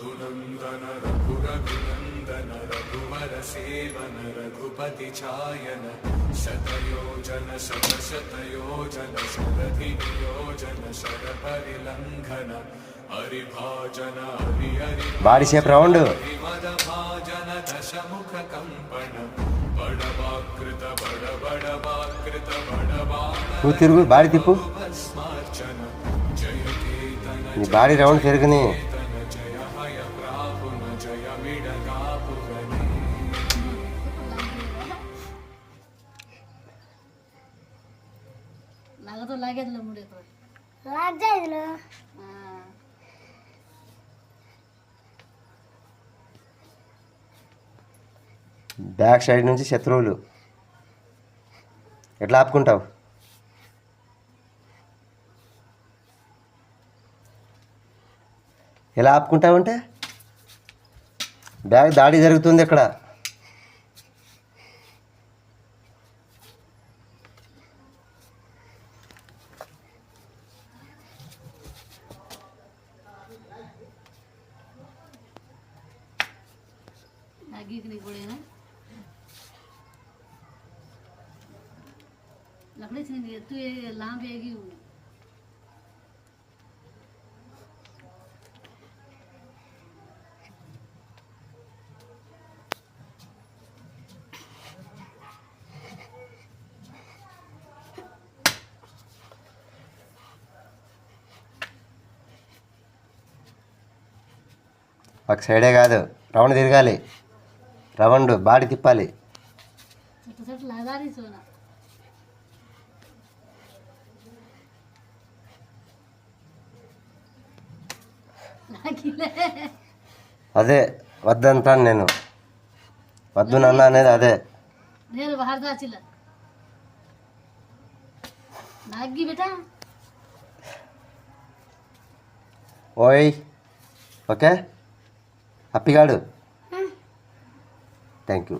रघुनंदन रघुरघुनंदन रघुवर सेवन रघुपति छायन शतयोजन शतशतयोजन शरधियोजन शरपरिलंघन हरिभाजन Hari Hari body shape round भाजन दशमुख कंपन बड़वाकृत बड़ बड़वाकृत నువ్వు తిరుగు బాడీ తిప్పు बड़वास्मार्चन जय केतन నీ బాడీ రౌండ్ తిరుగుని जय हय प्रापुन जय मिडगापुगने लागा तो लागे तो मुड़े तो लाग जाए लो బ్యాక్ సైడ్ నుంచి శత్రువులు ఎట్లా ఆపుకుంటావు ఎలా ఆపుకుంటావు అంటే బ్యాగ్ దాడి జరుగుతుంది ఇక్కడ लागी कि नहीं पड़े ना लकड़ी से नहीं तू ये लांब आएगी ఒక సైడే కాదు రౌండ్ తిరగాలి రౌండ్ బాడీ తిప్పాలి छोटा छोटा लगा रही सोना लागी ले అదే వద్దంటాను నేను వద్దు నాన్న అనేది అదే ढेर बाहर जा चिल्ला लागी बेटा ఓయ్ ఓకే హ్యాపీగాడు థ్యాంక్ యూ